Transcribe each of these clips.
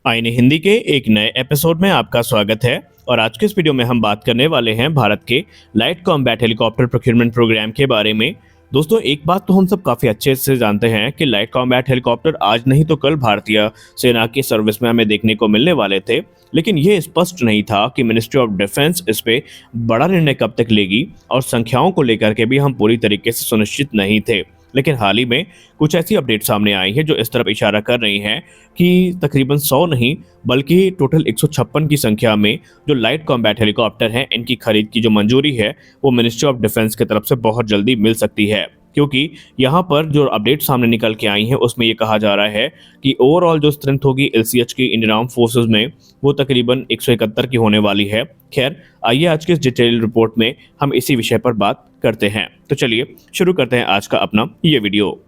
आईने हिंदी के एक नए एपिसोड में आपका स्वागत है। और आज के इस वीडियो में हम बात करने वाले हैं भारत के light combat helicopter procurement program के बारे में। दोस्तों, एक बात तो हम सब काफी अच्छे से जानते हैं कि लाइट कॉम्बैट हेलीकॉप्टर आज नहीं तो कल भारतीय सेना की सर्विस में हमें देखने को मिलने वाले थे, लेकिन ये स्पष्ट नहीं था कि मिनिस्ट्री ऑफ डिफेंस इस पे बड़ा निर्णय कब तक लेगी और संख्याओं को लेकर के भी हम पूरी तरीके से सुनिश्चित नहीं थे। लेकिन हाल ही में कुछ ऐसी अपडेट सामने आई है जो इस तरफ इशारा कर रही हैं कि तकरीबन 100 नहीं बल्कि टोटल 156 की संख्या में जो लाइट कॉम्बैट हेलीकॉप्टर हैं, इनकी खरीद की जो मंजूरी है वो मिनिस्ट्री ऑफ डिफेंस की तरफ से बहुत जल्दी मिल सकती है। क्योंकि यहाँ पर जो अपडेट सामने निकल के आई हैं उसमें ये कहा जा रहा है कि ओवरऑल जो स्ट्रेंथ होगी एलसीएच की इंडियन आर्म फोर्सेस में वो तकरीबन 171 की होने वाली है। खैर, आइए आज के इस डिटेल रिपोर्ट में हम इसी विषय पर बात करते हैं। तो चलिए शुरू करते हैं आज का अपना ये वीडियो।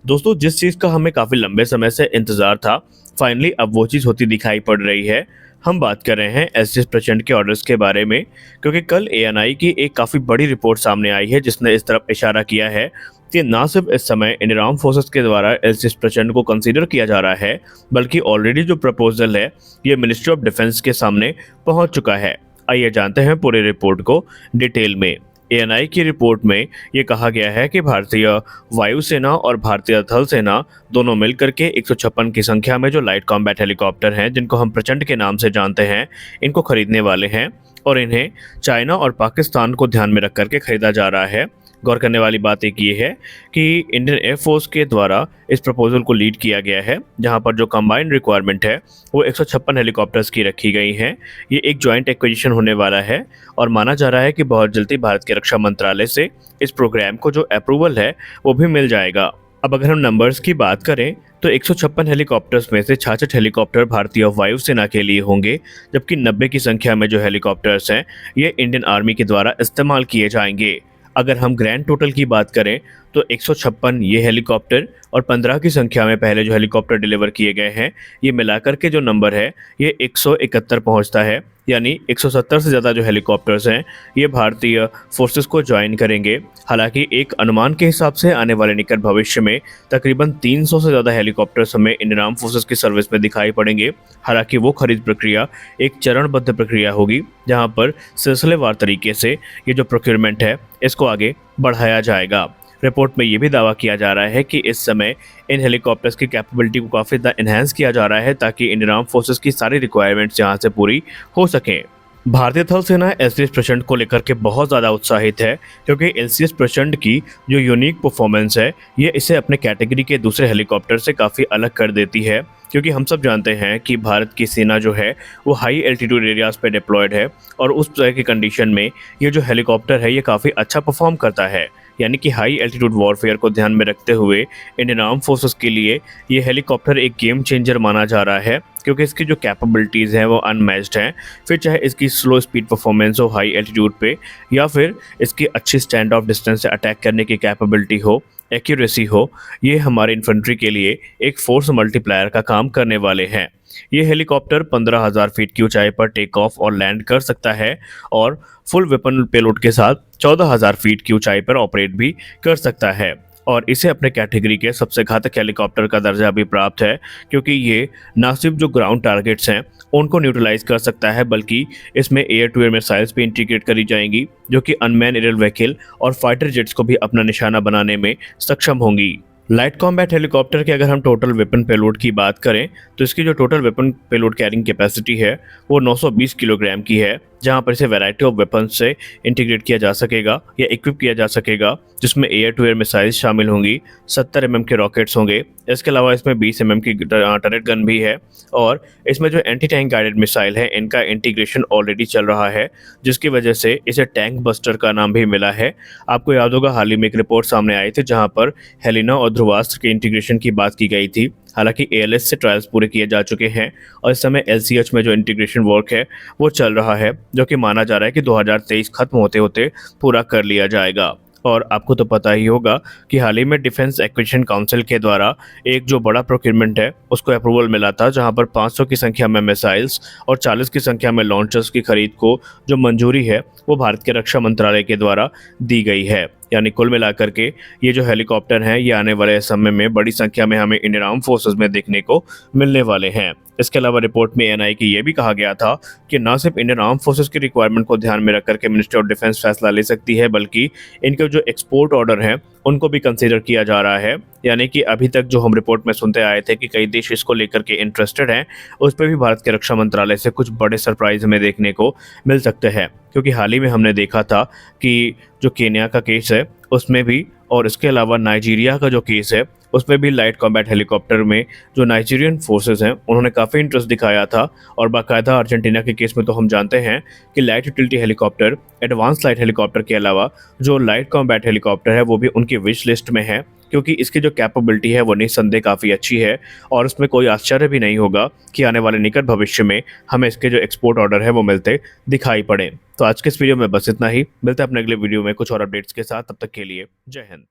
दोस्तों, जिस चीज़ का हमें काफ़ी लंबे समय से इंतज़ार था, फाइनली अब वो चीज़ होती दिखाई पड़ रही है। हम बात कर रहे हैं एसएस प्रचंड के ऑर्डर्स के बारे में, क्योंकि कल एएनआई की एक काफ़ी बड़ी रिपोर्ट सामने आई है जिसने इस तरफ इशारा किया है कि ना सिर्फ इस समय इंडियन आर्म फोर्सेस के द्वारा एसएस प्रचंड को कंसीडर किया जा रहा है, बल्कि ऑलरेडी जो प्रपोजल है ये मिनिस्ट्री ऑफ डिफेंस के सामने पहुंच चुका है। आइए जानते हैं पूरी रिपोर्ट को डिटेल में। एएनआई की रिपोर्ट में ये कहा गया है कि भारतीय वायुसेना और भारतीय थल सेना दोनों मिलकर के 156 की संख्या में जो लाइट कॉम्बैट हेलीकॉप्टर हैं, जिनको हम प्रचंड के नाम से जानते हैं, इनको खरीदने वाले हैं और इन्हें चाइना और पाकिस्तान को ध्यान में रख करके खरीदा जा रहा है। गौर करने वाली बात एक ये है कि इंडियन एयरफोर्स के द्वारा इस प्रपोजल को लीड किया गया है, जहां पर जो कंबाइंड रिक्वायरमेंट है वो 156 हेलीकॉप्टर्स की रखी गई हैं। ये एक जॉइंट एक्विजिशन होने वाला है और माना जा रहा है कि बहुत जल्दी भारत के रक्षा मंत्रालय से इस प्रोग्राम को जो अप्रूवल है वो भी मिल जाएगा। अब अगर हम नंबर्स की बात करें तो 156 हेलीकॉप्टर्स में से 66 हेलीकॉप्टर भारतीय वायुसेना के लिए होंगे, जबकि 90 की संख्या में जो हेलीकॉप्टर्स हैं ये इंडियन आर्मी के द्वारा इस्तेमाल किए जाएंगे। अगर हम ग्रैंड टोटल की बात करें तो 156 ये हेलीकॉप्टर और 15 की संख्या में पहले जो हेलीकॉप्टर डिलीवर किए गए हैं, ये मिलाकर के जो नंबर है ये 171 पहुंचता है। यानी 170 से ज़्यादा जो हेलीकॉप्टर्स हैं ये भारतीय फोर्सेस को ज्वाइन करेंगे। हालांकि एक अनुमान के हिसाब से आने वाले निकट भविष्य में तकरीबन 300 से ज़्यादा हेलीकॉप्टर्स हमें इंडियन आर्म फोर्सेस की सर्विस में दिखाई पड़ेंगे। हालांकि वो खरीद प्रक्रिया एक चरणबद्ध प्रक्रिया होगी, जहाँ पर सिलसिलेवार तरीके से ये जो प्रोक्योरमेंट है इसको आगे बढ़ाया जाएगा। रिपोर्ट में ये भी दावा किया जा रहा है कि इस समय इन हेलीकॉप्टर्स की कैपेबिलिटी को काफ़ी ज़्यादा इन्हांस किया जा रहा है ताकि इंडियन आर्म फोर्सेस की सारी रिक्वायरमेंट्स यहाँ से पूरी हो सकें। भारतीय थल सेना एलसीएस प्रचंड को लेकर के बहुत ज़्यादा उत्साहित है, क्योंकि एलसीएस प्रचंड की जो यूनिक परफॉर्मेंस है ये इसे अपने कैटेगरी के दूसरे हेलीकॉप्टर से काफ़ी अलग कर देती है। क्योंकि हम सब जानते हैं कि भारत की सेना जो है वो हाई एल्टीट्यूड एरियाज पे डिप्लॉयड है और उस तरह की कंडीशन में ये जो हेलीकॉप्टर है ये काफ़ी अच्छा परफॉर्म करता है। यानी कि हाई एल्टीट्यूड वॉरफेयर को ध्यान में रखते हुए इंडियन आर्म फोर्सेस के लिए ये हेलीकॉप्टर एक गेम चेंजर माना जा रहा है, क्योंकि इसकी जो कैपेबिलिटीज़ हैं वो अनमैच्ड हैं। फिर चाहे इसकी स्लो स्पीड परफॉर्मेंस हो हाई एल्टीट्यूड पे, या फिर इसकी अच्छी स्टैंड ऑफ डिस्टेंस से अटैक करने की कैपेबिलिटी हो, एक्यूरेसी हो, ये हमारे इन्फेंट्री के लिए एक फोर्स मल्टीप्लायर का काम करने वाले हैं। ये हेलीकॉप्टर 15,000 फीट की ऊंचाई पर टेक ऑफ और लैंड कर सकता है और फुल वेपन पेलोड के साथ 14,000 फीट की ऊंचाई पर ऑपरेट भी कर सकता है। और इसे अपने कैटेगरी के सबसे घातक हेलीकॉप्टर का दर्जा भी प्राप्त है, क्योंकि ये ना सिर्फ जो ग्राउंड टारगेट्स हैं उनको न्यूट्रलाइज कर सकता है, बल्कि इसमें एयर टू एयर मिसाइल्स भी इंटीग्रेट करी जाएंगी, जो कि अनमैन एरियल व्हीकल और फाइटर जेट्स को भी अपना निशाना बनाने में सक्षम होंगी। लाइट कॉम्बैट हेलीकॉप्टर के अगर हम टोटल वेपन पेलोड की बात करें तो इसकी जो total weapon payload carrying capacity है वो 920 किलोग्राम की है, जहां पर इसे वैरायटी ऑफ वेपन्स से इंटीग्रेट किया जा सकेगा या इक्विप किया जा सकेगा, जिसमें एयर टू एयर मिसाइल्स शामिल होंगी, 70 mm के रॉकेट्स होंगे। इसके अलावा इसमें 20 mm की टरेट गन भी है और इसमें जो एंटी टैंक गाइडेड मिसाइल है इनका इंटीग्रेशन ऑलरेडी चल रहा है, जिसकी वजह से इसे टैंक बस्टर का नाम भी मिला है। आपको याद होगा हाल ही में एक रिपोर्ट सामने आई थी जहाँ पर हेलिना और ध्रुवास्त्र के इंटीग्रेशन की बात की गई थी। हालांकि एएलएस से ट्रायल्स पूरे किए जा चुके हैं और इस समय एलसीएच में जो इंटीग्रेशन वर्क है वो चल रहा है, जो कि माना जा रहा है कि 2023 खत्म होते होते पूरा कर लिया जाएगा। और आपको तो पता ही होगा कि हाल ही में डिफेंस एक्विजिशन काउंसिल के द्वारा एक जो बड़ा प्रोक्योरमेंट है उसको अप्रूवल मिला था, जहां पर 500 की संख्या में मिसाइल्स और 40 की संख्या में लॉन्चर्स की खरीद को जो मंजूरी है वो भारत के रक्षा मंत्रालय के द्वारा दी गई है। यानी कुल मिलाकर के ये जो हेलीकॉप्टर हैं ये आने वाले समय में बड़ी संख्या में हमें इंडियन आर्म फोर्सेस में देखने को मिलने वाले हैं। इसके अलावा रिपोर्ट में एनआई की ये भी कहा गया था कि न सिर्फ इंडियन आर्म फोर्सेस की रिक्वायरमेंट को ध्यान में रख करके मिनिस्ट्री ऑफ डिफेंस फैसला ले सकती है, बल्कि इनके जो एक्सपोर्ट ऑर्डर हैं उनको भी कंसीडर किया जा रहा है। यानी कि अभी तक जो हम रिपोर्ट में सुनते आए थे कि कई देश इसको लेकर के इंटरेस्टेड हैं, उस पर भी भारत के रक्षा मंत्रालय से कुछ बड़े सरप्राइज हमें देखने को मिल सकते हैं। क्योंकि हाल ही में हमने देखा था कि जो केन्या का केस है उसमें भी, और इसके अलावा नाइजीरिया का जो केस है उसमें भी लाइट कॉम्बैट हेलीकॉप्टर में जो नाइजीरियन फोर्सेस हैं उन्होंने काफ़ी इंटरेस्ट दिखाया था। और बाकायदा अर्जेंटीना के केस में तो हम जानते हैं कि light utility helicopter, advance light helicopter के अलावा जो लाइट कॉम्बैट हेलीकॉप्टर है वो भी उनकी विश लिस्ट में है, क्योंकि इसकी जो कैपेबिलिटी है वो निस्संदेह काफ़ी अच्छी है। और उसमें कोई आश्चर्य भी नहीं होगा कि आने वाले निकट भविष्य में हमें इसके जो एक्सपोर्ट ऑर्डर है वो मिलते दिखाई पड़े। तो आज के इस वीडियो में बस इतना ही। मिलते हैं अपने अगले वीडियो में कुछ और अपडेट्स के साथ। तब तक के लिए जय हिंद।